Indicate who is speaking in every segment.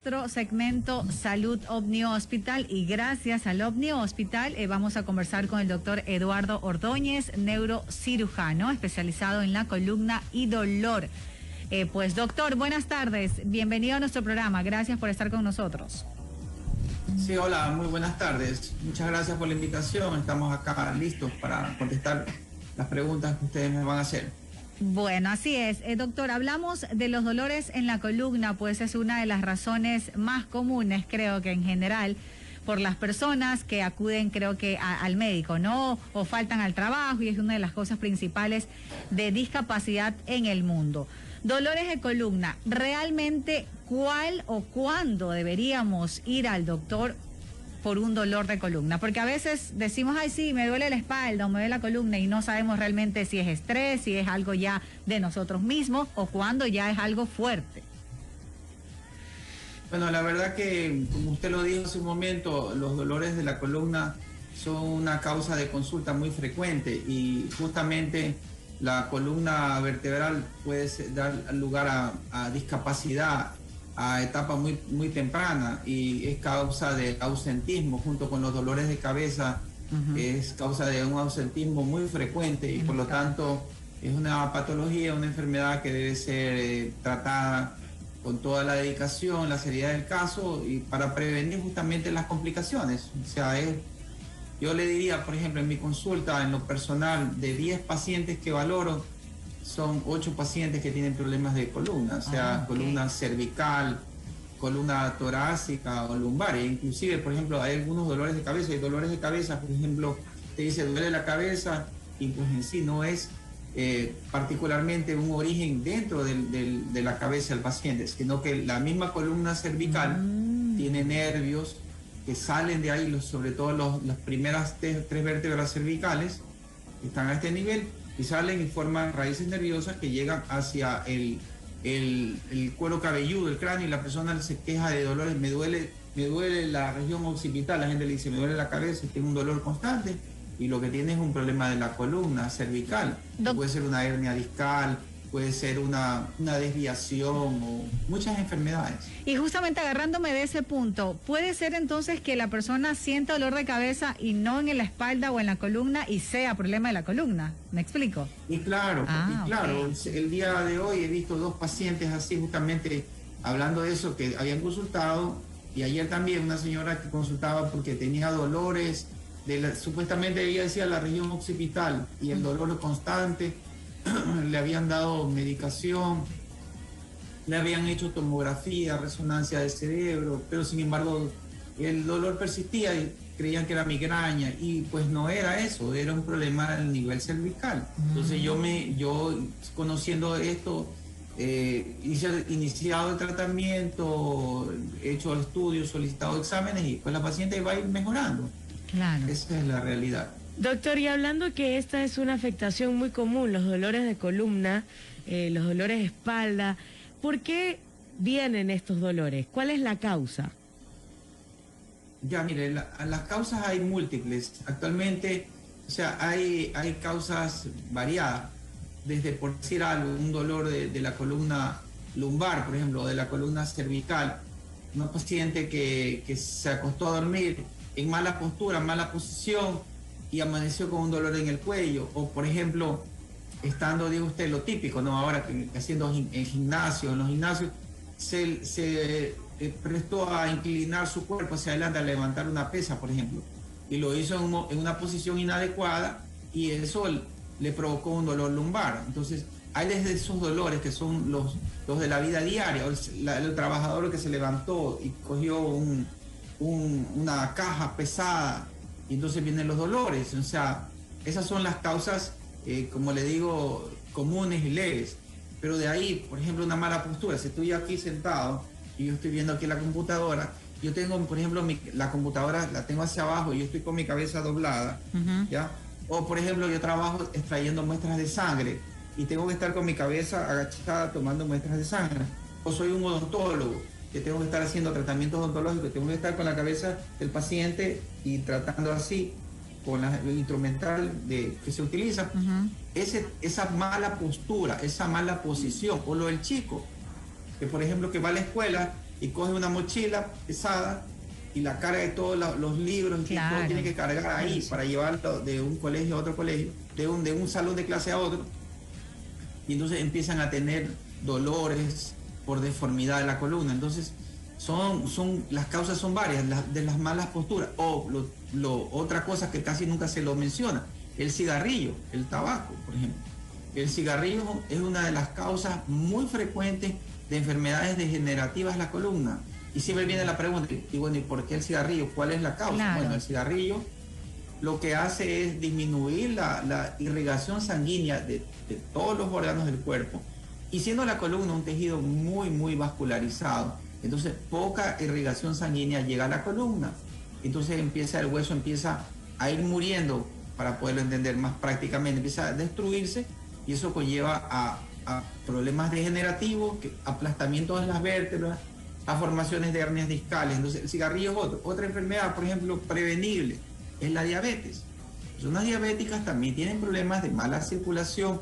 Speaker 1: Nuestro segmento Salud Omni Hospital, y gracias al Omni Hospital vamos a conversar con el doctor Eduardo Ordóñez, neurocirujano especializado en la columna y dolor. Pues doctor, buenas tardes, bienvenido a nuestro programa, gracias por estar con nosotros.
Speaker 2: Sí, hola, muy buenas tardes, muchas gracias por la invitación, estamos acá listos para contestar las preguntas que ustedes me van a hacer.
Speaker 1: Bueno, así es. Doctor, hablamos de los dolores en la columna, pues es una de las razones más comunes, creo que en general, por las personas que acuden, creo que al médico, ¿no? O faltan al trabajo, y es una de las causas principales de discapacidad en el mundo. Dolores de columna, ¿realmente cuál o cuándo deberíamos ir al doctor por un dolor de columna? Porque a veces decimos, ay sí, me duele la espalda o me duele la columna, y no sabemos realmente si es estrés, si es algo ya de nosotros mismos o cuando ya es algo fuerte.
Speaker 2: Bueno, la verdad que, como usted lo dijo hace un momento, los dolores de la columna son una causa de consulta muy frecuente, y justamente la columna vertebral puede dar lugar a discapacidad a etapa muy temprana, y es causa de ausentismo junto con los dolores de cabeza. Es causa de un ausentismo muy frecuente, y por lo tanto es una patología, una enfermedad que debe ser tratada con toda la dedicación, la seriedad del caso, y para prevenir justamente las complicaciones. O sea, yo le diría, por ejemplo, en mi consulta, en lo personal, de 10 pacientes que valoro, son 8 pacientes que tienen problemas de columna, o sea, columna cervical, columna torácica o lumbar. E inclusive, por ejemplo, hay algunos dolores de cabeza. Hay dolores de cabeza, por ejemplo, te dice duele la cabeza, y pues en sí no es particularmente un origen dentro de la cabeza del paciente, sino que la misma columna cervical tiene nervios que salen de ahí, sobre todo las primeras tres vértebras cervicales, que están a este nivel, y salen y forman raíces nerviosas que llegan hacia el cuero cabelludo, el cráneo, y la persona se queja de dolores. Me duele la región occipital, la gente le dice me duele la cabeza, tengo un dolor constante, y lo que tiene es un problema de la columna cervical. Puede ser una hernia discal, puede ser una desviación o muchas enfermedades.
Speaker 1: Y justamente agarrándome de ese punto, ¿puede ser entonces que la persona sienta dolor de cabeza y no en la espalda o en la columna, y sea problema de la columna? ¿Me explico?
Speaker 2: Y claro, okay. El día de hoy he visto 2 pacientes así, justamente hablando de eso, que habían consultado, y ayer también una señora que consultaba porque tenía dolores, supuestamente ella decía la región occipital, y el dolor constante. Le habían dado medicación, le habían hecho tomografía, resonancia del cerebro, pero sin embargo el dolor persistía y creían que era migraña, y pues no era eso, era un problema a nivel cervical. Entonces yo conociendo esto, iniciado el tratamiento, hecho estudios, solicitado exámenes, y pues la paciente va a ir mejorando.
Speaker 1: Claro.
Speaker 2: Esa es la realidad.
Speaker 3: Doctor, y hablando que esta es una afectación muy común, los dolores de columna, los dolores de espalda, ¿por qué vienen estos dolores? ¿Cuál es la causa?
Speaker 2: Ya, mire, las causas hay múltiples. Actualmente, o sea, hay causas variadas, desde, por decir algo, un dolor de la columna lumbar, por ejemplo, de la columna cervical. Una paciente que se acostó a dormir en mala postura, mala posición, y amaneció con un dolor en el cuello. O, por ejemplo, estando, digo usted, lo típico, ¿no? Ahora que haciendo en gimnasio, en los gimnasios, se prestó a inclinar su cuerpo hacia adelante, a levantar una pesa, por ejemplo, y lo hizo en una posición inadecuada, y eso le provocó un dolor lumbar. Entonces, hay desde esos dolores que son los de la vida diaria, el trabajador que se levantó y cogió una caja pesada, y entonces vienen los dolores. O sea, esas son las causas, como le digo, comunes y leves. Pero de ahí, por ejemplo, una mala postura. Si estoy aquí sentado y yo estoy viendo aquí la computadora, yo tengo, por ejemplo, la computadora la tengo hacia abajo y yo estoy con mi cabeza doblada, ¿ya? O, por ejemplo, yo trabajo extrayendo muestras de sangre y tengo que estar con mi cabeza agachada tomando muestras de sangre. O soy un odontólogo, que tengo que estar haciendo tratamientos odontológicos, tengo que estar con la cabeza del paciente y tratando así con el instrumental que se utiliza. Esa mala postura, esa mala posición. O lo del chico, que por ejemplo que va a la escuela y coge una mochila pesada y la carga de todos los libros, y todo tiene que cargar ahí para llevarlo de un colegio a otro colegio, de un salón de clase a otro. Y entonces empiezan a tener dolores por deformidad de la columna. Entonces, las causas son varias, de las malas posturas. O otra cosa que casi nunca se lo menciona, el cigarrillo, el tabaco, por ejemplo. El cigarrillo es una de las causas muy frecuentes de enfermedades degenerativas de la columna. Y siempre viene la pregunta, y bueno, ¿y por qué el cigarrillo? ¿Cuál es la causa?
Speaker 1: Claro.
Speaker 2: Bueno, el cigarrillo lo que hace es disminuir la irrigación sanguínea de todos los órganos del cuerpo, y siendo la columna un tejido muy, muy vascularizado, entonces poca irrigación sanguínea llega a la columna. Entonces el hueso empieza a ir muriendo, para poderlo entender más prácticamente, empieza a destruirse, y eso conlleva a problemas degenerativos, aplastamientos de las vértebras, a formaciones de hernias discales. Entonces el cigarrillo es otra enfermedad, por ejemplo, prevenible, es la diabetes. Las personas diabéticas también tienen problemas de mala circulación,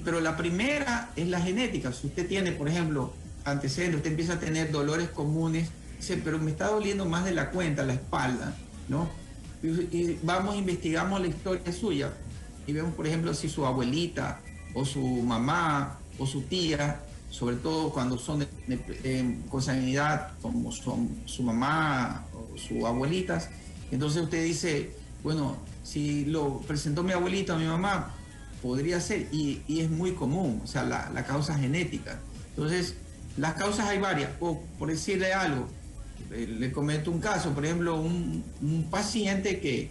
Speaker 2: pero la primera es la genética. Si usted tiene, por ejemplo, antecedentes, usted empieza a tener dolores comunes, dice, pero me está doliendo más de la cuenta la espalda, ¿no? Y investigamos la historia suya y vemos, por ejemplo, si su abuelita o su mamá o su tía, sobre todo cuando son de consanguinidad, como son su mamá o sus abuelitas, entonces usted dice, bueno, si lo presentó mi abuelita o mi mamá, podría ser, y es muy común, o sea, la causa genética. Entonces, las causas hay varias. O, por decirle algo, le comento un caso, por ejemplo, un paciente que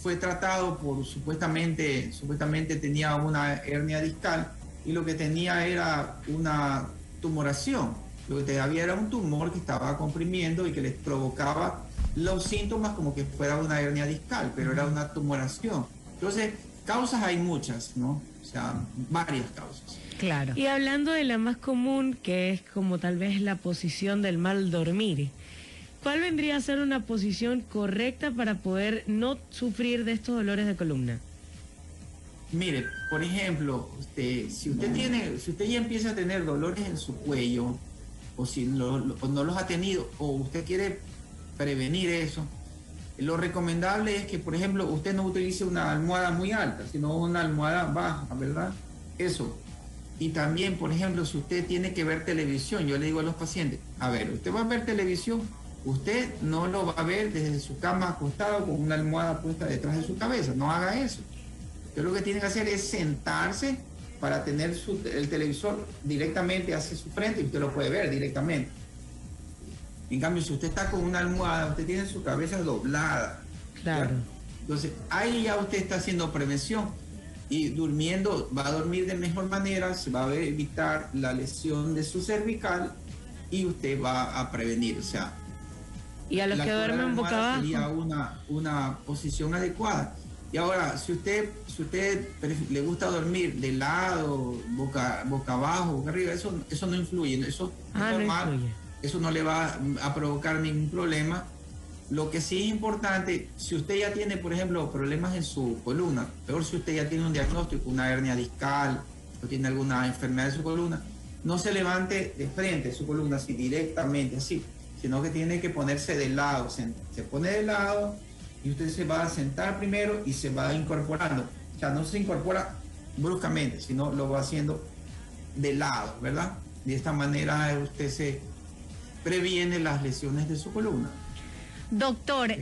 Speaker 2: fue tratado por supuestamente tenía una hernia discal, y lo que tenía era una tumoración. Lo que había era un tumor que estaba comprimiendo y que les provocaba los síntomas como que fuera una hernia discal, pero era una tumoración. Entonces, causas hay muchas, ¿no? O sea, varias causas.
Speaker 1: Claro.
Speaker 3: Y hablando de la más común, que es como tal vez la posición del mal dormir, ¿cuál vendría a ser una posición correcta para poder no sufrir de estos dolores de columna?
Speaker 2: Mire, por ejemplo, si usted ya empieza a tener dolores en su cuello, o si no los ha tenido, o usted quiere prevenir eso, lo recomendable es que, por ejemplo, usted no utilice una almohada muy alta, sino una almohada baja, ¿verdad? Eso. Y también, por ejemplo, si usted tiene que ver televisión, yo le digo a los pacientes, a ver, usted va a ver televisión, usted no lo va a ver desde su cama acostado con una almohada puesta detrás de su cabeza, no haga eso. Usted lo que tiene que hacer es sentarse para tener el televisor directamente hacia su frente, y usted lo puede ver directamente. En cambio, si usted está con una almohada, usted tiene su cabeza doblada.
Speaker 3: Claro.
Speaker 2: ¿Ya? Entonces, ahí ya usted está haciendo prevención, y durmiendo va a dormir de mejor manera, se va a evitar la lesión de su cervical, y usted va a prevenir. O sea,
Speaker 3: y a los que duermen boca abajo
Speaker 2: sería una posición adecuada. Y ahora, si usted le gusta dormir de lado, boca abajo, boca arriba, eso no influye, eso es normal.
Speaker 3: No influye.
Speaker 2: Eso no le va a provocar ningún problema. Lo que sí es importante, si usted ya tiene, por ejemplo, problemas en su columna, peor si usted ya tiene un diagnóstico, una hernia discal, o tiene alguna enfermedad de su columna, no se levante de frente su columna así directamente, así, sino que tiene que ponerse de lado. Se pone de lado y usted se va a sentar primero y se va incorporando. O sea, no se incorpora bruscamente, sino lo va haciendo de lado, ¿verdad? De esta manera usted se previene las lesiones de su columna.
Speaker 1: Doctor,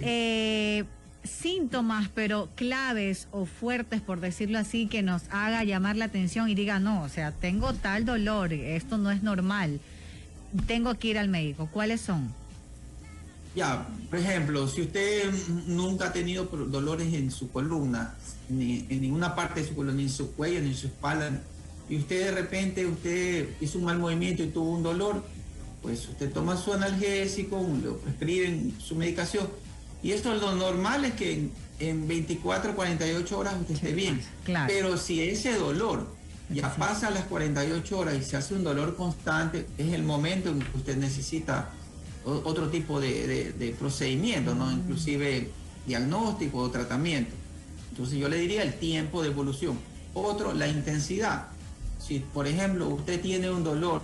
Speaker 1: síntomas, pero claves o fuertes, por decirlo así, que nos haga llamar la atención y diga, no, o sea, tengo tal dolor, esto no es normal, tengo que ir al médico. ¿Cuáles son?
Speaker 2: Ya, por ejemplo, si usted nunca ha tenido dolores en su columna, ni en ninguna parte de su columna, ni en su cuello, ni en su espalda, y usted de repente hizo un mal movimiento y tuvo un dolor, pues usted toma su analgésico, le prescriben su medicación, y esto lo normal es que en 24 48 horas usted esté bien.
Speaker 1: Claro.
Speaker 2: Pero si ese dolor ya pasa las 48 horas y se hace un dolor constante, es el momento en que usted necesita otro tipo de procedimiento, ¿no? Inclusive diagnóstico o tratamiento. Entonces yo le diría el tiempo de evolución. Otro, la intensidad. Si, por ejemplo, usted tiene un dolor,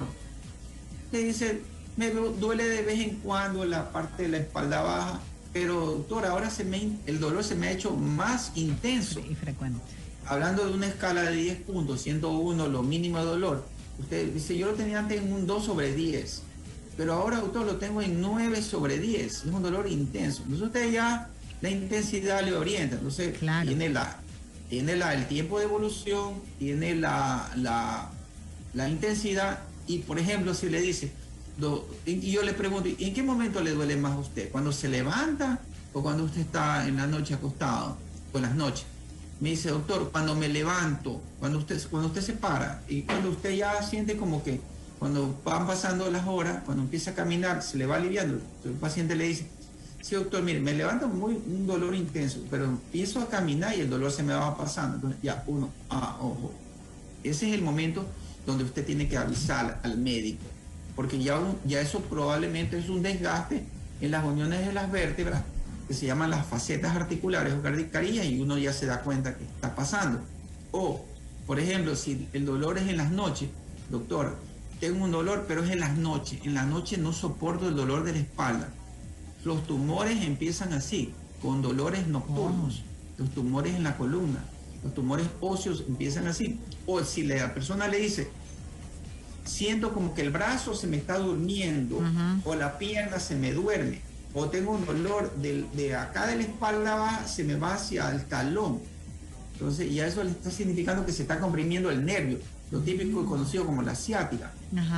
Speaker 2: usted dice, me duele de vez en cuando la parte de la espalda baja, pero doctor, ahora el dolor se me ha hecho más intenso.
Speaker 1: Y frecuente.
Speaker 2: Hablando de una escala de 10 puntos, 101, lo mínimo de dolor, usted dice, yo lo tenía antes en un 2/10, pero ahora, doctor, lo tengo en 9/10, es un dolor intenso. Entonces usted ya la intensidad le orienta, entonces
Speaker 1: claro,
Speaker 2: tiene el tiempo de evolución, tiene la intensidad, y por ejemplo, si le dice, y yo le pregunto, ¿en qué momento le duele más a usted? ¿Cuando se levanta o cuando usted está en la noche acostado? Por las noches. Me dice, doctor, cuando me levanto, cuando usted se para y cuando usted ya siente como que cuando van pasando las horas, cuando empieza a caminar, se le va aliviando. El paciente le dice, sí, doctor, mire, me levanto un dolor intenso, pero empiezo a caminar y el dolor se me va pasando. Entonces ya ojo. Ese es el momento donde usted tiene que avisar al médico, porque ya eso probablemente es un desgaste en las uniones de las vértebras, que se llaman las facetas articulares o cardiacarías, y uno ya se da cuenta que está pasando. O, por ejemplo, si el dolor es en las noches, doctor, tengo un dolor, pero es en las noches no soporto el dolor de la espalda. Los tumores empiezan así, con dolores nocturnos, los tumores en la columna, los tumores óseos empiezan así. O si la persona le dice, siento como que el brazo se me está durmiendo, o la pierna se me duerme, o tengo un dolor de acá de la espalda baja, se me va hacia el talón. Entonces ya eso le está significando que se está comprimiendo el nervio, lo típico y conocido como la ciática.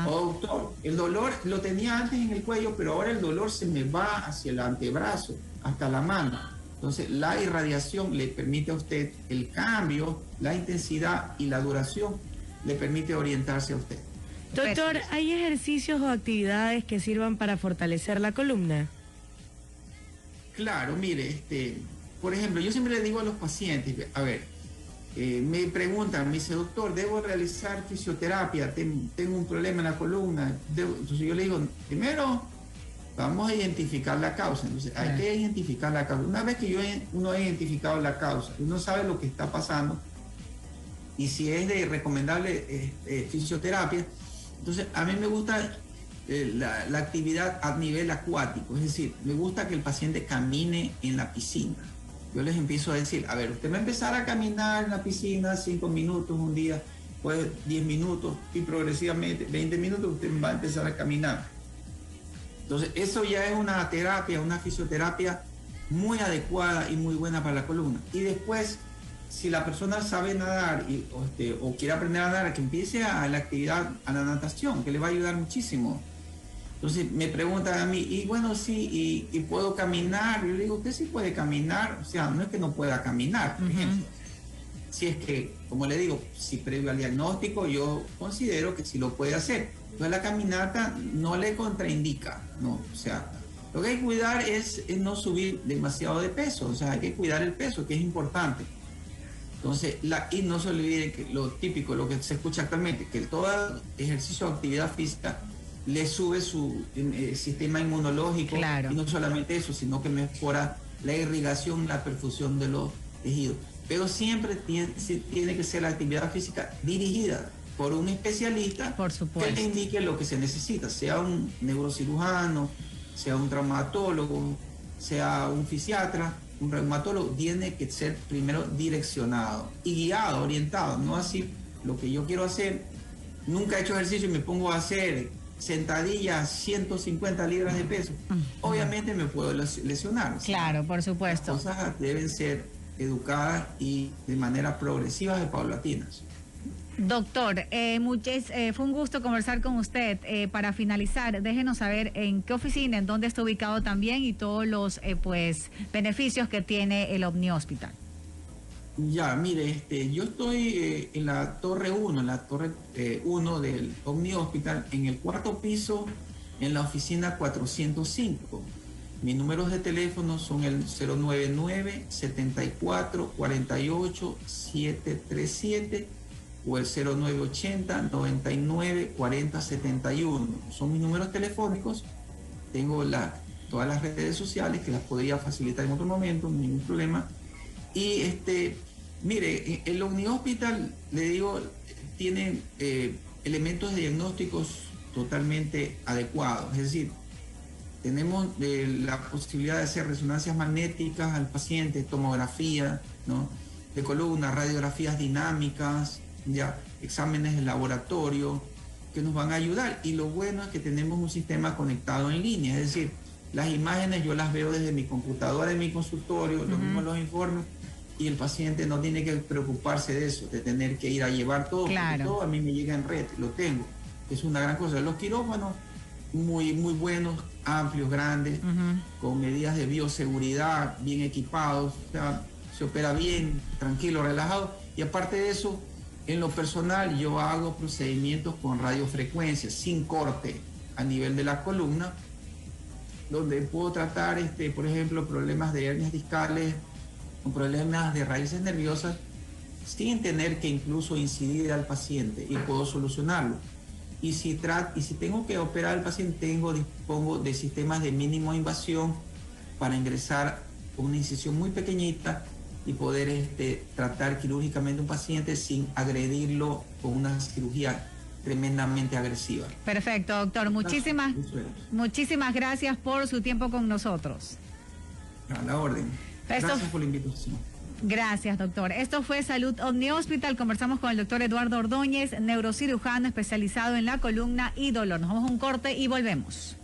Speaker 2: O doctor, el dolor lo tenía antes en el cuello, pero ahora el dolor se me va hacia el antebrazo, hasta la mano. Entonces la irradiación le permite a usted el cambio, la intensidad y la duración, le permite orientarse a usted.
Speaker 3: Doctor, ¿hay ejercicios o actividades que sirvan para fortalecer la columna?
Speaker 2: Claro, mire, por ejemplo, yo siempre le digo a los pacientes, a ver, me preguntan, me dice, doctor, ¿debo realizar fisioterapia? Tengo un problema en la columna. Entonces yo le digo, primero, vamos a identificar la causa. Entonces hay que identificar la causa. Una vez que uno ha identificado la causa, uno sabe lo que está pasando y si es de recomendable fisioterapia, entonces a mí me gusta la actividad a nivel acuático, es decir, me gusta que el paciente camine en la piscina. Yo les empiezo a decir, a ver, usted va a empezar a caminar en la piscina 5 minutos un día, pues 10 minutos y progresivamente 20 minutos usted va a empezar a caminar. Entonces eso ya es una terapia, una fisioterapia muy adecuada y muy buena para la columna. Y después, si la persona sabe nadar o quiere aprender a nadar, que empiece a la actividad, a la natación, que le va a ayudar muchísimo. Entonces me preguntan a mí, y bueno, sí, y puedo caminar. Yo le digo, usted sí puede caminar, o sea, no es que no pueda caminar, por ejemplo. Si es que, como le digo, si previo al diagnóstico, yo considero que sí lo puede hacer. Entonces la caminata no le contraindica, ¿no? O sea, lo que hay que cuidar es no subir demasiado de peso, o sea, hay que cuidar el peso, que es importante. Entonces, y no se olviden que lo típico, lo que se escucha actualmente, que todo ejercicio o actividad física le sube su sistema inmunológico, claro. Y no solamente eso, sino que mejora la irrigación, la perfusión de los tejidos. Pero siempre tiene que ser la actividad física dirigida por un especialista, por supuesto, que le indique lo que se necesita, sea un neurocirujano, sea un traumatólogo, sea un fisiatra, un reumatólogo. Tiene que ser primero direccionado y guiado, orientado, no así lo que yo quiero hacer. Nunca he hecho ejercicio y me pongo a hacer sentadillas 150 libras de peso. Obviamente me puedo lesionar.
Speaker 1: Claro, por supuesto.
Speaker 2: Las cosas deben ser educadas y de manera progresiva y paulatinas.
Speaker 1: Doctor, fue un gusto conversar con usted. Para finalizar, déjenos saber en qué oficina, en dónde está ubicado también y todos los beneficios que tiene el Omni Hospital.
Speaker 2: Ya, mire, yo estoy en la torre 1, del Omni Hospital, en el 4º piso, en la oficina 405. Mis números de teléfono son el 099-7448-737 o el 0980-994071. Son mis números telefónicos. Tengo todas las redes sociales que las podría facilitar en otro momento, ningún problema. Y mire, el Omni Hospital, le digo, tiene elementos de diagnósticos totalmente adecuados. Es decir, tenemos la posibilidad de hacer resonancias magnéticas al paciente, tomografía, ¿no?, de columna, radiografías dinámicas, ya, exámenes de laboratorio que nos van a ayudar. Y lo bueno es que tenemos un sistema conectado en línea, es decir, las imágenes yo las veo desde mi computadora en mi consultorio, lo mismo los informes, y el paciente no tiene que preocuparse de eso, de tener que ir a llevar todo,
Speaker 1: claro,
Speaker 2: porque todo a mí me llega en red, lo tengo. Es una gran cosa. Los quirófanos muy buenos, amplios, grandes, con medidas de bioseguridad, bien equipados, o sea, se opera bien, tranquilo, relajado. Y aparte de eso, en lo personal, yo hago procedimientos con radiofrecuencia, sin corte, a nivel de la columna, donde puedo tratar, por ejemplo, problemas de hernias discales o problemas de raíces nerviosas, sin tener que incluso incidir al paciente, y puedo solucionarlo. Y si tengo que operar al paciente, dispongo de sistemas de mínima invasión para ingresar con una incisión muy pequeñita y poder tratar quirúrgicamente a un paciente sin agredirlo con una cirugía tremendamente agresiva.
Speaker 1: Perfecto, doctor. Muchísimas gracias por su tiempo con nosotros.
Speaker 2: A la orden. Gracias por la invitación.
Speaker 1: Gracias, doctor. Esto fue Salud Omni Hospital. Conversamos con el doctor Eduardo Ordóñez, neurocirujano especializado en la columna y dolor. Nos vamos a un corte y volvemos.